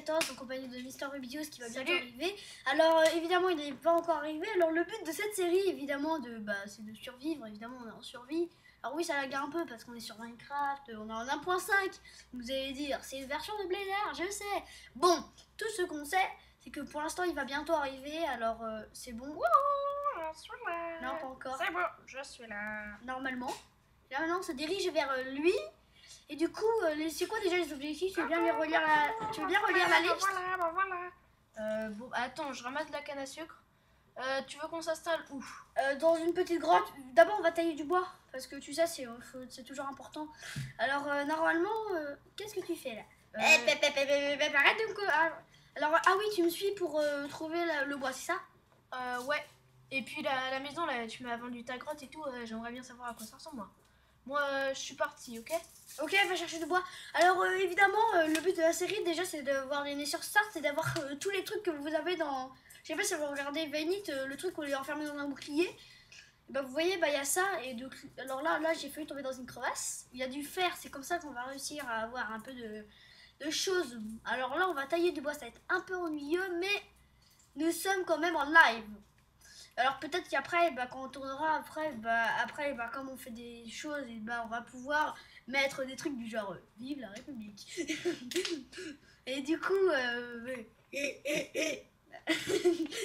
En compagnie de Mister Rubidios qui va bientôt arriver. Alors évidemment il n'est pas encore arrivé. Alors le but de cette série évidemment c'est de survivre. Évidemment on est en survie. Alors oui ça lag un peu parce qu'on est sur Minecraft, on est en 1.5. Vous allez dire c'est une version de Blender, je sais. Bon, tout ce qu'on sait c'est que pour l'instant il va bientôt arriver. Alors c'est bon. Wouhou, je suis là. Non pas encore. C'est bon, je suis là. Normalement. Là maintenant on se dirige vers lui. Et du coup, c'est quoi déjà les objectifs? Tu veux bien relire la liste? Voilà. Bon, attends, je ramasse de la canne à sucre. Tu veux qu'on s'installe où? Dans une petite grotte. D'abord, on va tailler du bois. Parce que tu sais, c'est toujours important. Alors, normalement, qu'est-ce que tu fais là? Arrête de me... Alors, ah oui, tu me suis pour trouver le bois, c'est ça? Ouais. Et puis la maison, là, tu m'as vendu ta grotte et tout. J'aimerais bien savoir à quoi ça ressemble, moi. Moi, je suis partie, ok? Ok, va chercher du bois. Alors, évidemment, le but de la série, déjà, c'est d'avoir les sur Start, c'est d'avoir tous les trucs que vous avez dans... Je sais pas si vous regardez Vainit, le truc où il est enfermé dans un bouclier. Bah, vous voyez, il y a ça. Et alors là j'ai failli tomber dans une crevasse. Il y a du fer, c'est comme ça qu'on va réussir à avoir un peu de choses. Alors là, on va tailler du bois, ça va être un peu ennuyeux, mais nous sommes quand même en live. Alors peut-être qu'après, quand on tournera après, comme on fait des choses, et on va pouvoir mettre des trucs du genre vive la République. Et du coup,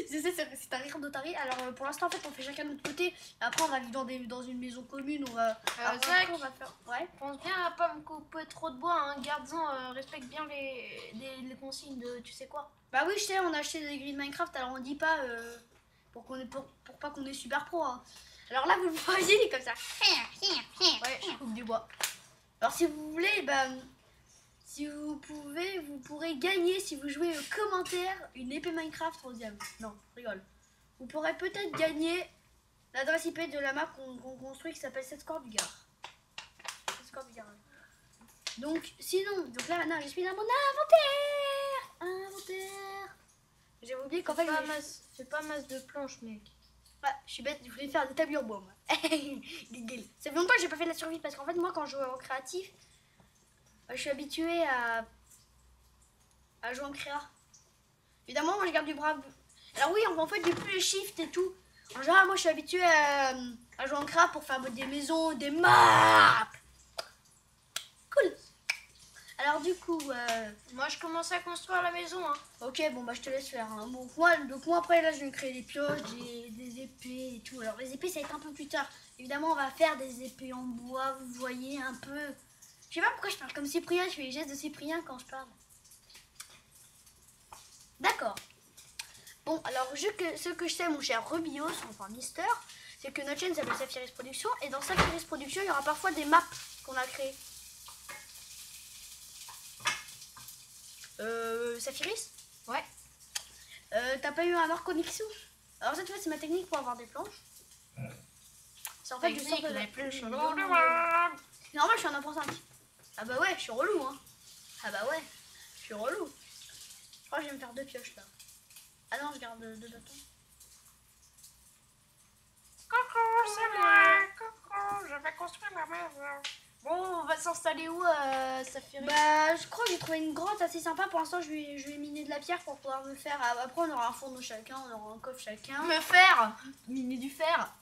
c'est un rire d'Otari. Alors pour l'instant en fait on fait chacun de notre côté. Après on va vivre dans une maison commune. On va Zach, on va faire. Ouais. Pense bien à pas me couper trop de bois, hein. Garde-en, respecte bien les consignes de tu sais quoi. Bah oui je sais, on a acheté des grilles de Minecraft, alors on dit pas pour pas qu'on est super pro. Hein. Alors là vous le voyez, il est comme ça. Ouais, je coupe du bois. Alors si vous voulez, si vous pouvez, vous pourrez gagner si vous jouez au commentaire une épée Minecraft 3ème. Non, je rigole. Vous pourrez peut-être gagner l'adresse IP de la map qu'on construit qui s'appelle 7 Score du Gard. 7 Score du Gard. Donc sinon, là maintenant je suis dans mon inventaire. J'ai oublié qu'en fait c'est pas masse de planches, mec. Ouais, je suis bête, je voulais faire des tabliers en bois moi. Ça fait longtemps que j'ai pas fait de la survie parce qu'en fait moi quand je joue en créatif, je suis habituée à jouer en créa. Évidemment moi je garde du bras. Alors oui on fait du plus shift et tout. En général moi je suis habituée à jouer en créa pour faire des maisons, des maps. Cool. Alors du coup moi je commence à construire la maison, hein. Ok bon je te laisse faire hein. Bon, moi après là je vais créer des pioches, des épées et tout. Alors les épées ça va être un peu plus tard. Évidemment on va faire des épées en bois, vous voyez un peu. Je sais pas pourquoi je parle comme Cyprien, je fais les gestes de Cyprien quand je parle. D'accord. Bon alors ce que je sais mon cher Rubios, enfin Mister, c'est que notre chaîne s'appelle Saphiris Production et dans Saphiris Production il y aura parfois des maps qu'on a créées. Saphiris? Ouais. T'as pas eu un hors connexion? Alors ça tu vois c'est ma technique pour avoir des planches. C'est en fait du sort de la planche. Normal je suis en 1.5. Ah bah ouais je suis relou hein. Ah bah ouais je suis relou. Je crois que je vais me faire 2 pioches là. Ah non je garde 2 bâtons. Coucou c'est moi. Coucou je vais construire ma maison. Bon, on va s'installer où, Saphiris? Je crois que j'ai trouvé une grotte assez sympa. Pour l'instant, je vais miner de la pierre pour pouvoir me faire. Après, on aura un fourneau chacun, on aura un coffre chacun. Me faire miner du fer.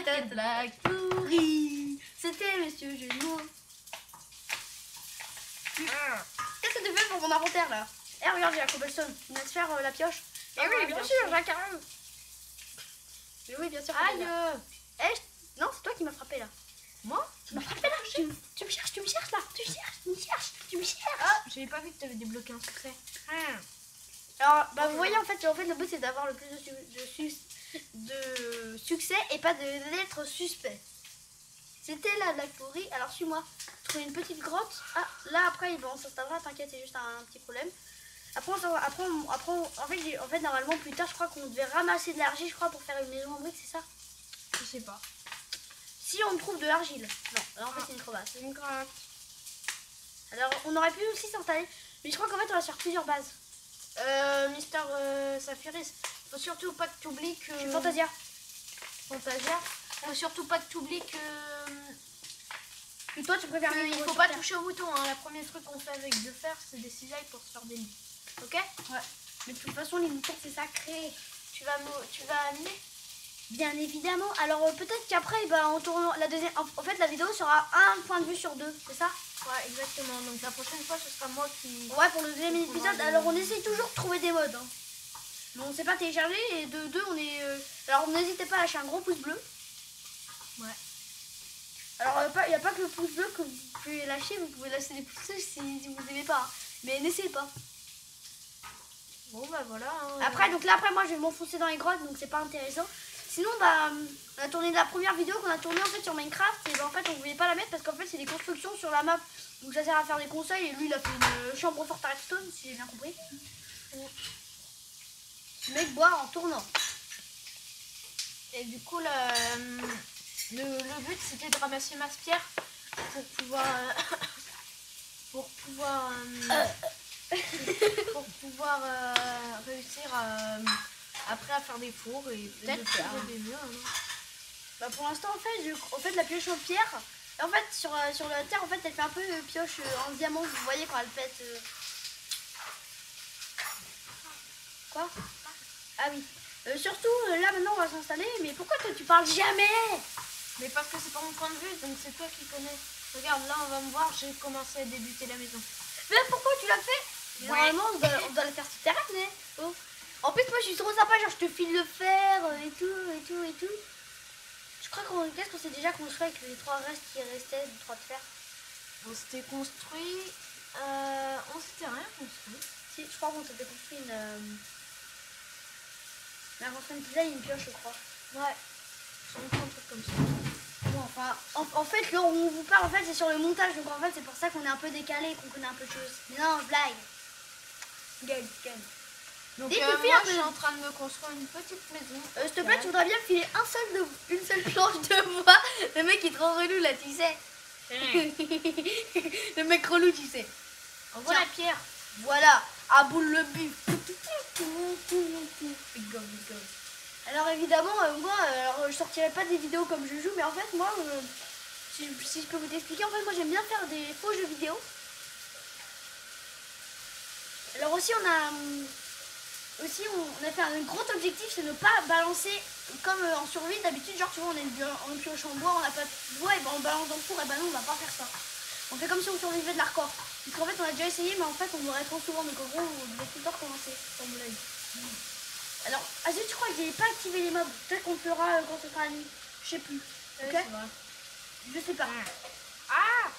Tête blague pourrie. C'était Monsieur Genoux. Qu'est-ce que tu fais pour mon inventaire là? Eh, regarde, j'ai la cobblestone. Tu me laisses faire la pioche? Eh oui, bien sûr, j'ai carrément. Mais oui, bien sûr. Aïe. Non, c'est toi qui m'as frappé là. Moi? Tu m'as frappé là. Tu me cherches là. Tu me cherches. Ah, j'avais pas vu que tu avais débloqué un succès. Alors, vous voyez, en fait, le but c'est d'avoir le plus de succès et pas d'être suspect. C'était la blague pourrie. Alors, suis-moi. Trouver une petite grotte. Ah, là, après, on s'installera. T'inquiète, c'est juste un petit problème. Après, en fait, normalement, plus tard, je crois qu'on devait ramasser de l'argile, je crois, pour faire une maison en briques, c'est ça? Je sais pas. Si on trouve de l'argile. Non, en fait, c'est une crevasse. C'est une grotte. Alors, on aurait pu aussi s'installer. Mais je crois qu'en fait, on va se faire plusieurs bases. Mister Saphiris, faut surtout pas que tu oublies que... Je suis Fantasia. Fantasia. Faut surtout pas que tu oublies que... Et toi, tu préfères il faut pas toucher au bouton. Hein. Le premier truc qu'on fait avec de fer, c'est des cisailles pour se faire des lits. Ok? Ouais. Mais de toute façon, les moutons, c'est sacré. Tu vas animer? Bien évidemment. Alors peut-être qu'après, bah, en tournant la deuxième, en fait, la vidéo sera un point de vue sur deux, c'est ça? Ouais, exactement. Donc la prochaine fois, ce sera moi qui... Ouais, pour le deuxième épisode. Alors on essaye toujours de trouver des modes. Hein. Mais on ne sait pas télécharger et de deux, on est... Alors n'hésitez pas à lâcher un gros pouce bleu. Ouais. Alors il n'y a pas que le pouce bleu que vous pouvez lâcher, vous pouvez lâcher des pouces bleus si vous n'aimez pas. Hein. Mais n'essayez pas. Bon bah voilà. Hein, après, donc là, après moi, je vais m'enfoncer dans les grottes, donc c'est pas intéressant. Sinon, bah, on a tourné la première vidéo qu'on a tournée en fait sur Minecraft et bah, en fait on voulait pas la mettre parce qu'en fait c'est des constructions sur la map. Donc ça sert à faire des conseils et lui il a fait une chambre forte à redstone si j'ai bien compris. Le mec boit en tournant. Et du coup le but c'était de ramasser masse pierre pour pouvoir réussir après à faire des fours et peut-être des murs. Hein. Bah pour l'instant en fait la pioche en pierre. Et en fait sur la terre en fait elle fait un peu pioche en diamant, vous voyez quand elle pète. Quoi? Ah oui. Surtout là maintenant on va s'installer, mais pourquoi toi tu parles jamais? Mais parce que c'est pas mon point de vue, donc c'est toi qui connais. Regarde là on va me voir, j'ai commencé à débuter la maison. Mais pourquoi tu l'as fait? Ouais. Normalement on doit le faire toute terrain, oh. En plus moi je suis trop sympa, genre je te file le fer et tout. Je crois qu'est-ce qu'on s'est déjà construit avec les 3 restes qui restaient du 3 de fer? On s'était construit... on s'était rien construit. Si, je crois qu'on s'était construit une... La construit une pizza et une pioche, je crois. Ouais. Un truc comme ça. Bon, enfin, en fait, là où on vous parle, en fait, c'est sur le montage. Donc en fait, c'est pour ça qu'on est un peu décalé et qu'on connaît un peu de choses. Mais non, blague. Gagne. Donc moi, je suis en train de me construire une petite maison. S'il te plaît, tu voudrais bien me filer une seule planche de bois. Le mec est trop relou là, tu sais. Le mec relou, tu sais. Envoie la pierre. Voilà, à boule le bif. Alors évidemment, moi, je sortirai pas des vidéos comme je joue, mais en fait, moi, si je peux vous expliquer, en fait, moi j'aime bien faire des faux jeux vidéo. Alors aussi, on a fait un gros objectif, c'est ne pas balancer comme en survie. D'habitude, genre tu vois, on est pioche en bois, on n'a pas de bois, et ben on balance dans le four, et ben non, on va pas faire ça. On fait comme si on survivait de l'hardcore. Parce qu'en fait, on a déjà essayé, mais en fait, on mourrait trop souvent, donc en gros, on devait tout le temps recommencer, comme vous l'avez dit. Alors, Azul, tu crois que j'ai pas activé les mobs? Peut-être qu'on le fera quand ce sera la nuit. Je sais plus. Ok? Je sais pas. Ah!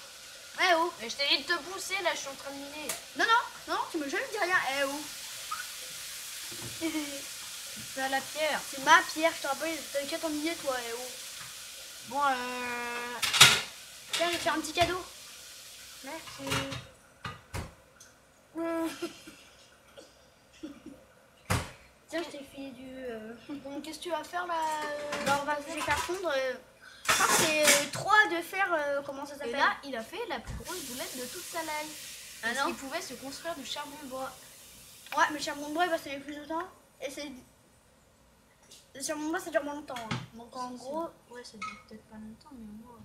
Eh oh! Mais je t'ai dit de te pousser, là, je suis en train de miner. Non, tu me jamais dit rien. Eh oh! C'est à la pierre. C'est ma pierre, je te rappelle, t'avais qu'à t'en miner, toi, eh oh! Bon, Tiens, je vais te faire un petit cadeau. Merci. Tiens, je t'ai filé du... Bon, qu'est-ce que tu vas faire là? Je vais faire fondre... Je crois que c'est 3 de fer, comment ça s'appelle? Et là, il a fait la plus grosse boulette de toute sa life. Ah parce non? qu'il pouvait se construire du charbon de bois. Ouais, mais le charbon de bois, il va se plus de temps. Et c'est... Le charbon de bois, ça dure moins longtemps. Hein. Donc en gros... Ouais, ça dure peut-être pas longtemps, mais moi...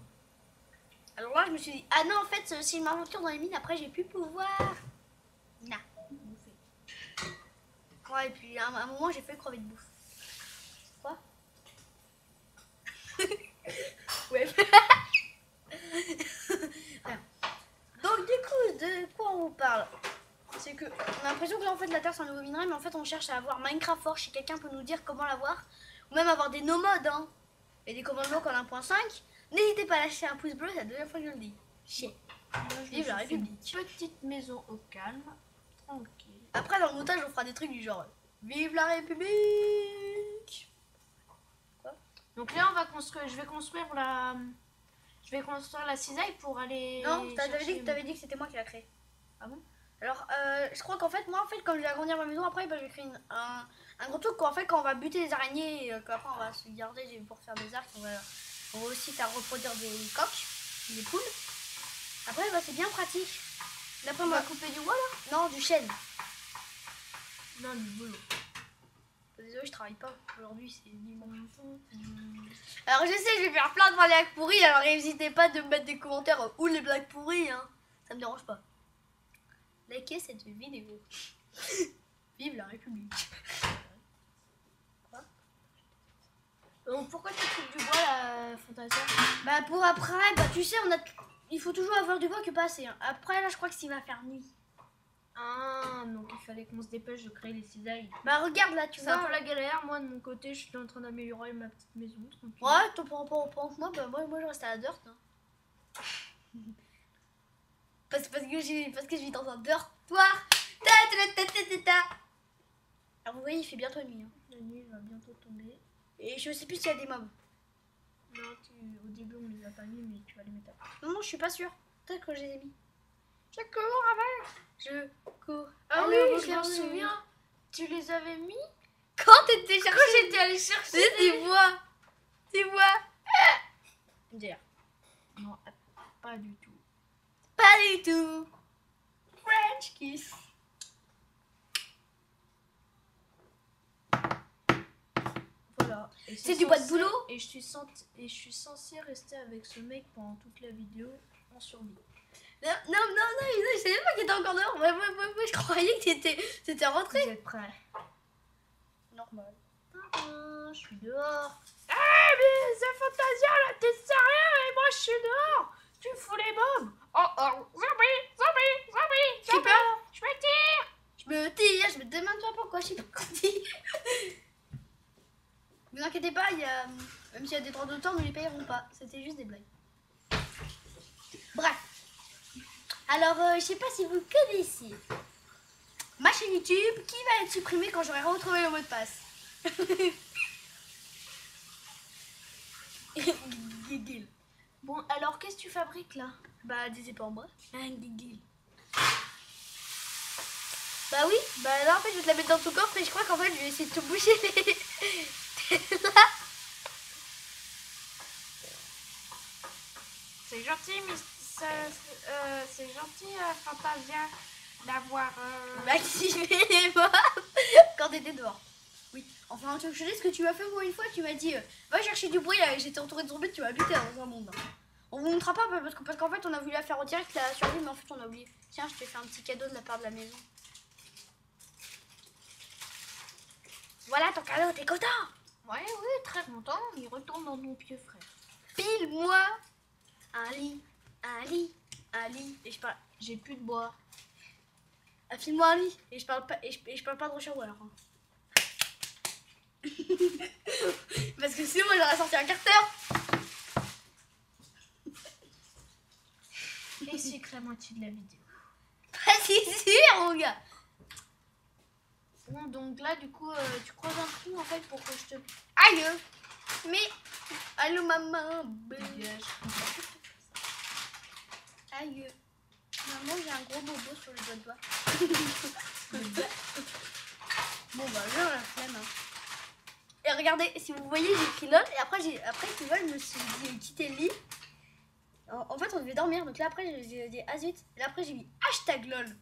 Alors là, je me suis dit, ah non, en fait, si je m'aventure dans les mines, après, j'ai plus pouvoir. Non. Ouais, et puis à un moment, j'ai fait crever de bouffe. Quoi? Ouais. Donc, du coup, de quoi on parle? C'est que on a l'impression que là, en fait, la Terre, c'est un nouveau minerai, mais en fait, on cherche à avoir Minecraft Forge. Si quelqu'un peut nous dire comment l'avoir, ou même avoir des no-modes, hein, et des commandements comme 1.5, n'hésitez pas à lâcher un pouce bleu, c'est la deuxième fois que je le dis. Chier. Vive la République. Petite maison au calme, tranquille. Après, dans le montage, on fera des trucs du genre vive la République. Quoi? Donc là, on va construire. Je vais construire la cisaille pour aller. Non, t'avais dit que c'était moi qui l'a créé. Ah bon? Alors, je crois qu'en fait, moi, en fait, comme je vais agrandir ma maison, après, bah, je vais créer un gros truc. En fait, quand on va buter les araignées, qu'après, on va se garder pour faire des arcs, on va aussi faire reproduire des coqs, des poules. Après, bah, c'est bien pratique. Après, On va couper du bois là? Non, du chêne. Non, du boulot. Désolé, je travaille pas. Aujourd'hui, c'est dimanche. Alors, je sais, je vais faire plein de blagues pourries. Alors, n'hésitez pas de me mettre des commentaires où les blagues pourries. Hein. Ça me dérange pas. Likez cette vidéo. Vive la République. Quoi? Donc, pourquoi tu coupes du bois, la Fantasia? Bah, pour après, bah, tu sais, il faut toujours avoir du bois que pas assez. Hein. Après, là, je crois que s'il va faire nuit. Ah, donc il fallait qu'on se dépêche de créer les cisailles. Bah, regarde là, tu C'est un vois. peu la galère. Moi, de mon côté, je suis en train d'améliorer ma petite maison. Tranquille. Ouais, toi, pendant que moi, bah, moi, je reste à la dirt. Hein. parce que je vis dans un dortoir. Alors, vous voyez, il fait bientôt nuit. Hein. La nuit va bientôt tomber. Et je sais plus s'il y a des mobs. Non, au début, on les a pas mis, mais tu vas les mettre après. Non, je suis pas sûre. Peut-être que je les ai mis. Je cours avec. Je cours. Ah oui, Alors, je me souviens. Tu les avais mis quand t'étais chercher. quand j'étais allée chercher. Tu vois. Tu vois. Dire. Non, pas du tout. Pas du tout. French kiss. Voilà. C'est du bois de boulot. Et je suis censée rester avec ce mec pendant toute la vidéo en survie. Non, je savais pas qu'il était encore dehors. Moi, je croyais que t'étais rentré. Vous êtes prêts? Normal. Je suis dehors. Eh mais c'est Fantasia là, t'es sérieux? Et moi je suis dehors. Tu fous les bombes. Oh, zombie. J'ai peur. Je me tire. Je me demande pas pourquoi je suis pas partie. Ne vous inquiétez pas, même s'il y a des droits d'auteur, nous les payerons pas. C'était juste des blagues. Bref. Alors, je sais pas si vous connaissez ma chaîne YouTube qui va être supprimée quand j'aurai retrouvé le mot de passe. Giggle. Bon, alors qu'est-ce que tu fabriques là? Bah, des épées en bois. Un giggle. Bah oui, bah là en fait je vais te la mettre dans ton coffre et je crois qu'en fait je vais essayer de te boucher les... là. C'est gentil, mais c'est gentil, Fantasia, d'avoir. Activer les mobs quand t'étais dehors. Oui, enfin tu sais ce que tu m'as fait moi une fois, tu m'as dit va chercher du bruit là, j'étais entourée de zombies, tu m'as buté dans un monde. On vous montrera pas parce qu'en fait on a voulu la faire en direct la survie mais en fait on a oublié. Tiens, je t'ai fait un petit cadeau de la part de la maison. Voilà ton cadeau, t'es content? Ouais, oui, très content. Il retourne dans mon pieu, frère. Pile-moi un lit. Et je parle. J'ai plus de bois. File-moi un lit. Et je parle pas, je parle pas de Rocher alors. Hein. Parce que sinon, moi j'aurais sorti un carter. Et c'est que la moitié de la vidéo. Pas si sûr, mon gars. Bon, donc là, du coup, tu creuses un trou en fait pour que je te. Aïe. Mais. Allô, maman. Dégage. Aïe. Maman, j'ai un gros bobo sur le doigt de doigt. Bon, bah, j'ai la flemme. Hein. Et regardez, si vous voyez, j'ai écrit LOL. Et après, tu vois, je me suis dit quitter le lit. En fait, on devait dormir. Donc là, après, j'ai dit ah zut. Et là, après, j'ai mis hashtag LOL.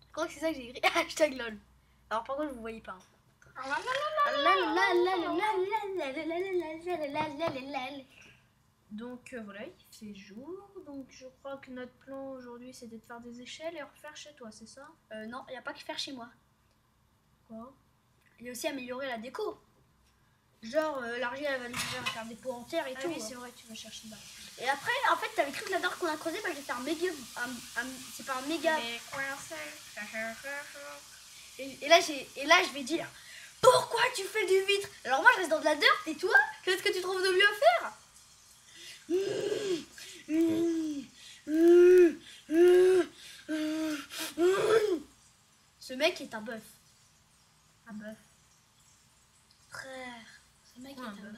Je crois que c'est ça que j'ai écrit. Hashtag LOL. Alors, par contre, vous voyez pas. Donc voilà, il fait jour. Donc je crois que notre plan aujourd'hui c'était de faire des échelles et refaire chez toi, c'est ça? Non, il n'y a pas que faire chez moi. Quoi? Il y a aussi améliorer la déco. Genre, l'argile, elle va nous faire des pots en terre et tout. Oui, c'est vrai, tu vas chercher là. Et après, en fait, t'avais cru que la dark qu'on a creusé, bah, je vais faire un méga. C'est pas un méga. Mais quoi c'est? Et là, je vais dire pourquoi tu fais du vitre? Alors, moi, je reste dans de la dirt et toi, qu'est-ce que tu trouves de mieux à faire? Ce mec est un bœuf. Un bœuf. Frère, ce mec est un bœuf.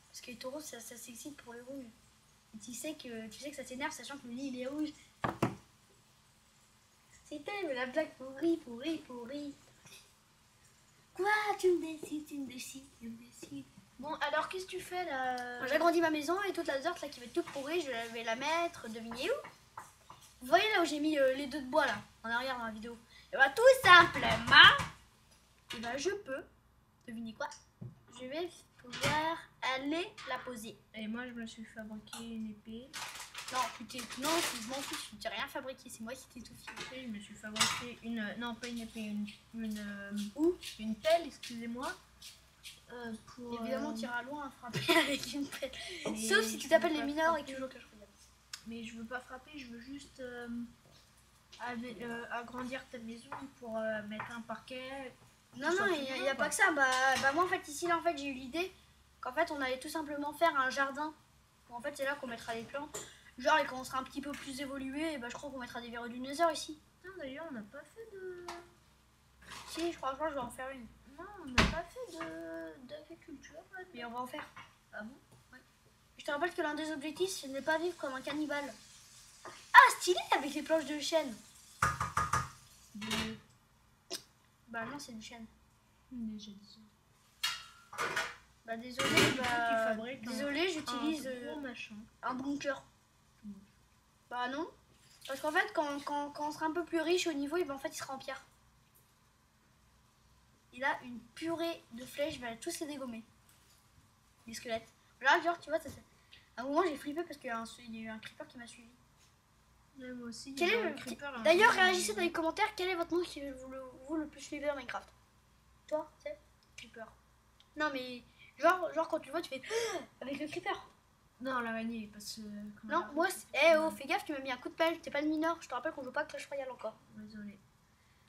Parce que les taureaux, ça s'excite pour le rouge. Et tu sais que ça t'énerve, sachant que le lit il est rouge. C'était la blague pourrie. Quoi? Tu me décides. Bon, alors qu'est-ce que tu fais là? J'agrandis ma maison et toute la dirt là qui va être toute pourrie, je vais la mettre, devinez où? Vous voyez là où j'ai mis les deux de bois là, en arrière dans la vidéo. Et Et bah tout simplement, et bah je peux, devinez quoi, je vais pouvoir aller la poser. Et moi, je me suis fabriqué une épée. Non, non, je m'en fiche, je t'ai rien fabriqué, c'est moi qui t'ai tout filé. Je me suis fabriqué une... Non, pas une épée, une pelle, excusez-moi. Pour, évidemment, tu iras loin à frapper avec une pelle. Mais Sauf si tu je t'appelles veux les pas mineurs frapper. et que tu joues au Clash Royale. Mais je veux pas frapper, je veux juste agrandir ta maison pour mettre un parquet. Non, non, il n'y a pas que ça. Bah moi, en fait, ici, là, en fait, j'ai eu l'idée qu'en fait, on allait tout simplement faire un jardin. En fait, c'est là qu'on mettra les plantes. Genre, et quand on sera un petit peu plus évolué, bah, je crois qu'on mettra des verrues du Nether ici. Putain, d'ailleurs, on n'a pas fait de... Si, je crois que je vais en faire une. Non, on n'a pas fait d'agriculture. Et on va en faire. Ah bon? Ouais. Je te rappelle que l'un des objectifs, c'est de ne pas vivre comme un cannibale. Ah, stylé avec les planches de chêne. Bah non, c'est du chêne. Déjà dit. Bah désolé, Désolé, j'utilise un bunker. Bah non. Parce qu'en fait, quand on sera un peu plus riche au niveau, et ben en fait, il sera en pierre. Il a une purée de flèches, bah tous les dégommer. Les squelettes. Là, genre, tu vois, à un moment, j'ai flippé parce qu'il y a eu un creeper qui m'a suivi. Ouais, moi aussi. D'ailleurs, réagissez dans les commentaires, quel est votre nom qui vous le plus suivez dans Minecraft? Toi, c'est Creeper. Non, mais genre quand tu le vois, tu fais avec le Creeper. Non, l'araignée, parce que... Non, moi, oh, fais gaffe, tu m'as mis un coup de pelle, t'es pas le mineur. Je te rappelle qu'on joue pas à Clash Royale encore. Désolé.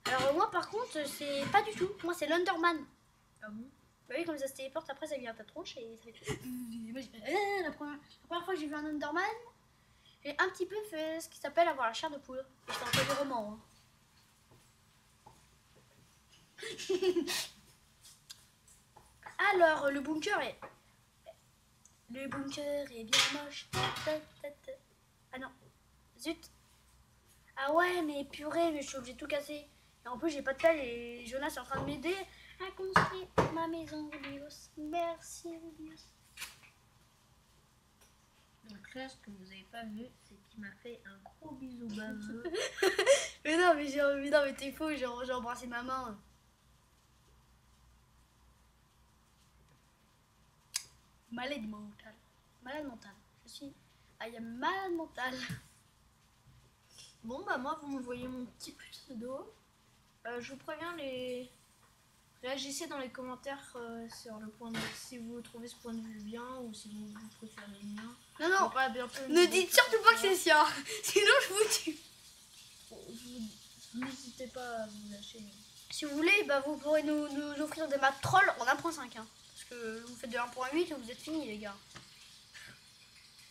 Alors, moi, par contre, c'est pas du tout. Moi, c'est l'Underman. Ah bon? Bah oui, comme ça se téléporte, après, ça vient à ta tronche et ça fait. Moi, la première fois que j'ai vu un Underman, j'ai un petit peu fait ce qui s'appelle avoir la chair de poule. Et je t'en fais des romans. Hein. Alors, le bunker est. Le bunker est bien moche. Ah non. Zut. Ah ouais, mais purée, mais je suis obligée de tout casser. Et en plus, j'ai pas de pelle et Jonas est en train de m'aider à construire ma maison, Rubios. Merci, Rubios. Donc là, ce que vous avez pas vu, c'est qu'il m'a fait un gros bisou baveux. Mais non, mais t'es faux, j'ai embrassé ma main. Malade mental. Malade mental. Je suis. Ah, il y a malade mental. Bon, bah moi, vous me voyez mon petit pseudo. Je vous préviens, réagissez dans les commentaires sur le point de vue, si vous trouvez ce point de vue bien ou si vous préférez le mien. Non, non, pas bientôt ne dites surtout pas que c'est sien. Sinon, je vous tue. N'hésitez pas à vous lâcher. Si vous voulez, bah, vous pourrez nous offrir des maps trolls en 1.5. Hein, parce que vous faites de 1.8 et vous êtes finis, les gars.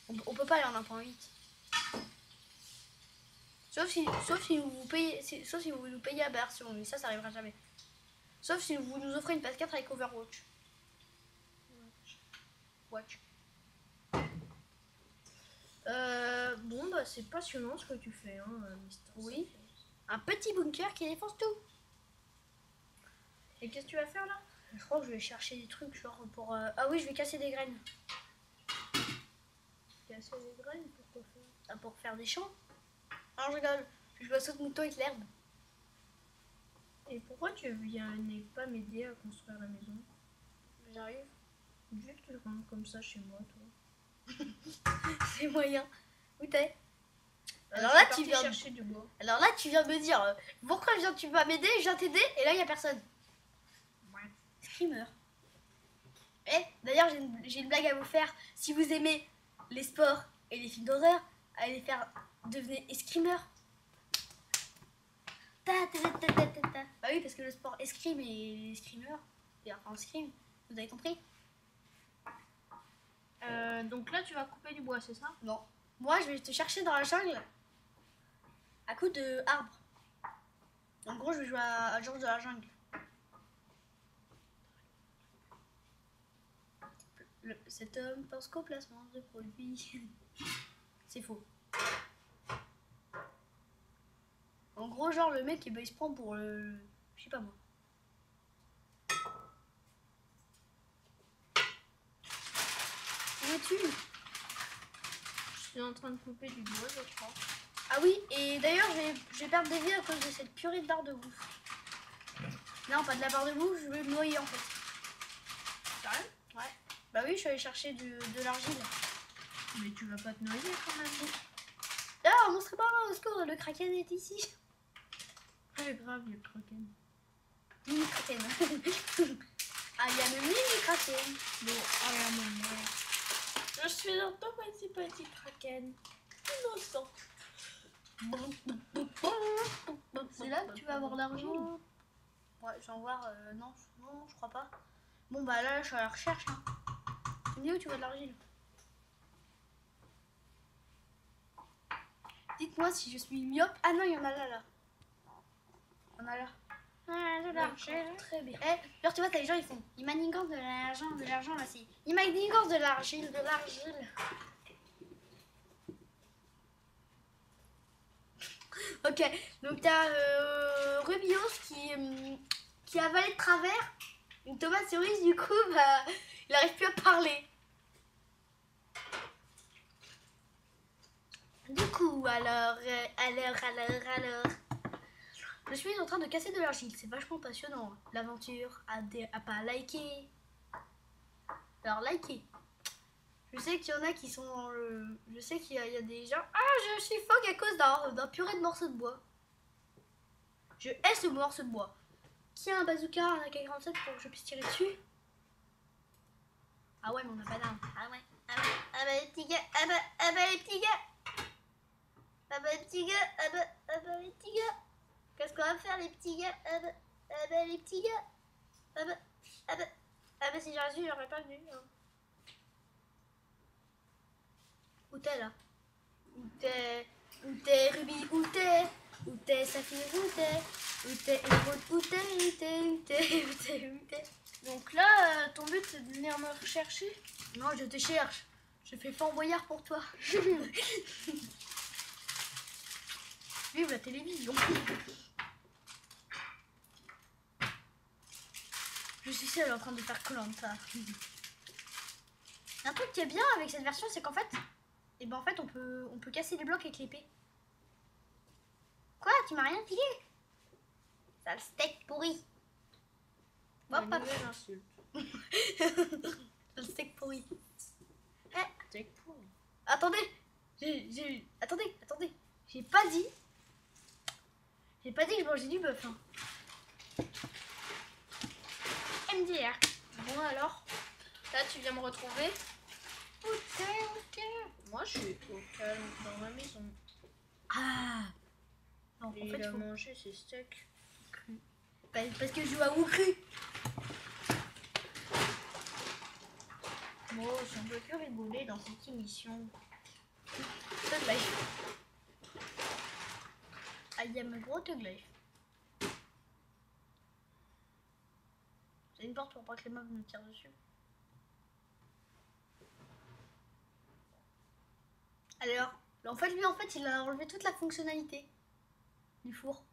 On peut pas aller en 1.8. Sauf si vous nous payez à version, mais ça arrivera jamais. Sauf si vous nous offrez une PS4 avec Overwatch. Watch. Bon, bah c'est passionnant ce que tu fais, hein, Mister. Oui. Un petit bunker qui défonce tout. Et qu'est-ce que tu vas faire là? Je crois que je vais chercher des trucs genre pour... Ah oui, je vais casser des graines. Casser des graines, pourquoi faire? Ah, pour faire des champs. Non, je rigole. Je dois sauter mouton avec l'herbe. Et pourquoi tu n'es pas m'aider à construire la maison? J'arrive. Vu que tu rentres comme ça chez moi, toi. C'est moyen. Où t'es? Alors là, tu viens chercher du bois. Alors là, tu viens de me dire pourquoi tu vas m'aider, je viens t'aider, et là, il n'y a personne. Ouais. Screamer. Eh, d'ailleurs, j'ai une blague à vous faire. Si vous aimez les sports et les films d'horreur, allez faire devenez escrimeur. Bah oui, parce que le sport escrime et l'escrimeur, et enfin scream, vous avez compris? Donc là, tu vas couper du bois, c'est ça? Non. Moi, je vais te chercher dans la jungle à coup de arbre. En gros, je vais jouer à George de la jungle. Cet homme pense qu'au placement de produits. C'est faux. En gros, genre, le mec, il se prend pour le... Je sais pas moi. Où es-tu? Je suis en train de couper du bois, je crois. Ah oui, et d'ailleurs, je vais perdre des vies à cause de cette purée de barre de bouffe. Non, pas de la barre de bouffe, je vais me noyer en fait. Sérieux? Ouais. Bah oui, je suis allée chercher de l'argile. Mais tu vas pas te noyer quand même. Ah, mon serait pas au secours, le kraken est ici. Ah, grave, il y a le kraken. Mini kraken. Ah, il y a le mini kraken. Bon, regarde-moi. Je suis dans ton petit kraken. Innocent. C'est là que tu vas avoir l'argent. Ouais, j'en voir. Non, je crois pas. Bon, bah là, je suis à la recherche. Hein. Tu me dis où tu vois de l'argile? Dites-moi si je suis myope. Ah non, il y en a là. Il y en a là. Ah, de l'argile. Très bien. Eh, genre, tu vois, t'as les gens, ils font. Ils manigancent de l'argent là, c'est. Ils manigancent de l'argile. Ok, donc t'as Rubios qui a avalé de travers une tomate cerise, du coup, bah, il arrive plus à parler. Du coup, alors, je suis en train de casser de l'argile, c'est vachement passionnant. L'aventure à pas liker. Alors, liker. Je sais qu'il y en a qui sont dans le... Je sais qu'il y a des gens... Ah, je suis fuck à cause d'un purée de morceaux de bois. Je hais ce morceau de bois. Qui a un bazooka, un AK-47 pour que je puisse tirer dessus? Ah ouais, mais on n'a pas d'armes. Ah ouais. Ah bah les petits gars. Ah bah les petits gars. Ah bah les petits gars. Ah bah les petits gars. Qu'est-ce qu'on va faire les petits gars? Ah bah les petits gars. Ah bah si j'aurais su, j'aurais pas venu. Hein. Où t'es là? Où t'es Ruby? Où t'es Saphir? Où t'es Émeraude? Où t'es? Donc là, ton but c'est de venir me rechercher? Non, je te cherche. Je fais Fort Boyard pour toi. Vive la télévision. Je suis seule en train de faire Koh-Lanta. Un truc qui est bien avec cette version, c'est qu'en fait, on peut casser les blocs avec l'épée. Quoi? Tu m'as rien filé? Sale steak pourri. Une nouvelle insulte. Sale steak pourri. Steak pourri. Attendez. Attendez. J'ai pas dit que je mangeais du bœuf. Hein. MDR. Bon alors, là tu viens me retrouver. Ok. Moi je suis au calme dans ma maison. Ah. Non, Et en fait, il a faut... mangé ses steaks. Parce que je joue à Wukru. Bon, si on peut que rigoler dans cette émission. Thug Life. I am a gros Thug Life. C'est une porte pour pas que les mobs me tirent dessus. Alors, en fait, lui, il a enlevé toute la fonctionnalité du four.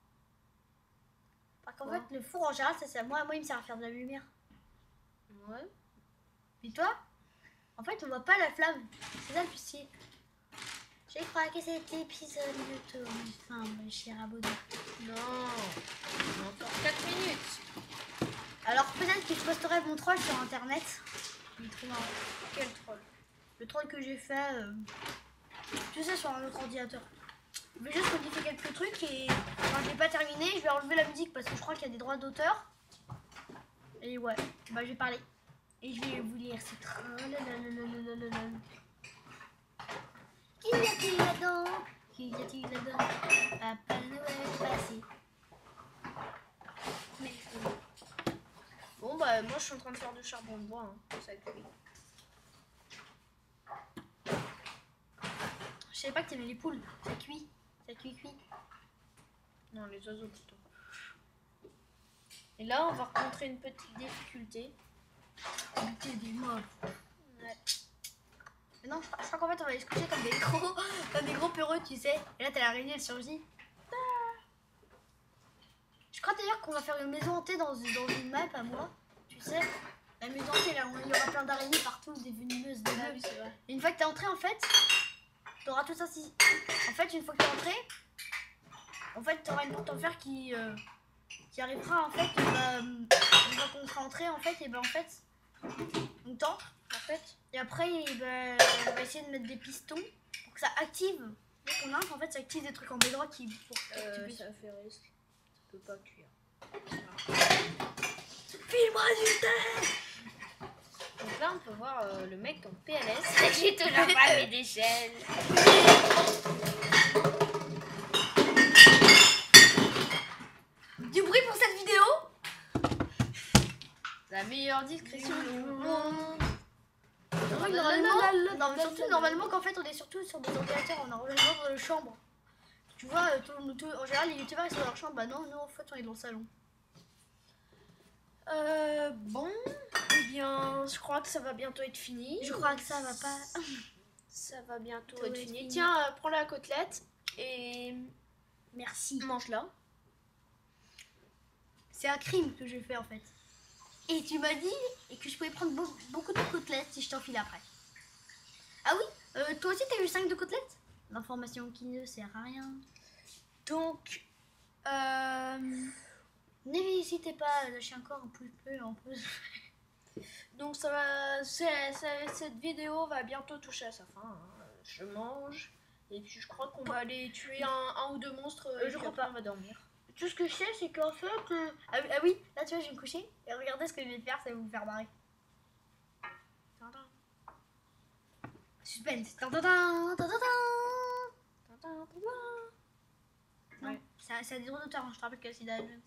Parce qu'en fait, le four, en général, moi, il me sert à faire de la lumière. Ouais. Et toi, en fait, on voit pas la flamme. C'est ça le souci. J'ai craqué cet épisode de Tom. Enfin, mon cher abonné. Non. On a encore 4 minutes. Alors, peut-être que je posterai mon troll sur internet. Il est trop marrant. Quel troll? Le troll que j'ai fait, tu sais, sur un autre ordinateur. Je vais juste modifier quelques trucs et quand j'ai pas terminé, je vais enlever la musique parce que je crois qu'il y a des droits d'auteur. Et ouais, bah je vais parler. Et je vais vous lire ce troll. Qui y a-t-il là-dedans? Qui y a-t-il là-dedans? Papa Noël passé. Mais Bon bah moi je suis en train de faire du charbon de bois. Hein. Ça cuit. je savais pas que t'aimais les poules. Ça cuit. Non, les oiseaux plutôt. Et là on va rencontrer une petite difficulté. T'es des mobs. Ouais. Mais non, je crois qu'en fait on va les coucher comme des gros peureux, tu sais. Et là t'as l'araignée, elle surgit. Je crois d'ailleurs qu'on va faire une maison hantée dans une map à moi. Tu sais, la maison hantée là, il y aura plein d'araignées partout, des venimeuses, des Ah meubles. oui, c'est vrai. Et une fois que t'es entré en fait, t'auras tout ça si. En fait, une fois que t'es rentré, en fait, t'auras une porte en fer qui arrivera en fait. Une fois qu'on sera entré, en fait, et ben en fait, on t'entre en fait. Et après, et ben, on va essayer de mettre des pistons pour que ça active. Dès qu'on entre, en fait, ça active des trucs en bédroit qui pour que tu puisses. Ça fait risque. Ça peut pas cuire. File-moi du thé. Donc là, on peut voir le mec en PLS. J'ai toujours pas mes d'échelle. Du bruit pour cette vidéo. La meilleure discrétion du monde. Normalement, qu'en fait, on est surtout sur des ordinateurs, on est enregistrement dans la chambre. Tu vois, en général, les youtubeurs ils sont dans leur chambre. Bah non, nous en fait, on est dans le salon. Bon, eh bien, je crois que ça va bientôt être fini. Je crois que ça va pas. Ça va bientôt Tout être est fini. fini. Tiens, prends la côtelette et Merci. mange-la. C'est un crime que j'ai fait en fait. Et tu m'as dit que je pouvais prendre beaucoup de côtelettes si je t'enfile après. Ah oui, toi aussi t'as eu 5 de côtelettes. L'information qui ne sert à rien. Donc, N'hésitez pas à lâcher encore un peu en plus. donc ça va, cette vidéo va bientôt toucher à sa fin. Hein. Je mange et puis je crois qu'on va aller tuer un ou deux monstres. Et je puis crois après, pas. on va dormir. Tout ce que je sais, c'est qu'en fait. Ah oui, là tu vois, je vais me coucher. Et regardez ce que je vais faire, ça va vous faire marrer. Suspense. Ouais. C'est des droits d'auteur, hein, je te rappelle que c'est d'Advent.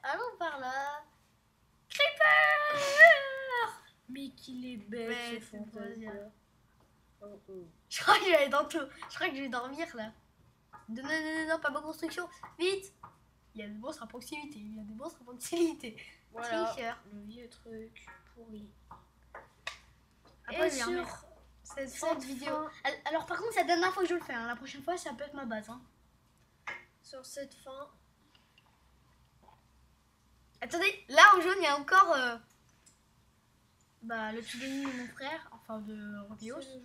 Allons par là. Creeper. Mais qu'il est bête, Ouais, ce c'est bon, fantasme. Oh, oh. Je crois que je vais aller dans tout. Je crois que je vais dormir là. Non, pas ma construction. Vite. Il y a des monstres à proximité. Voilà, Tricheur. le vieux truc pourri. Après, Et je vais remettre sur cette vidéo. Alors par contre, c'est la dernière fois que je le fais. Hein. La prochaine fois, ça peut être ma base. Hein. sur cette fin, Attendez, là en jaune, il y a encore le pseudonyme de mon frère, enfin de Robios. c'est le jour.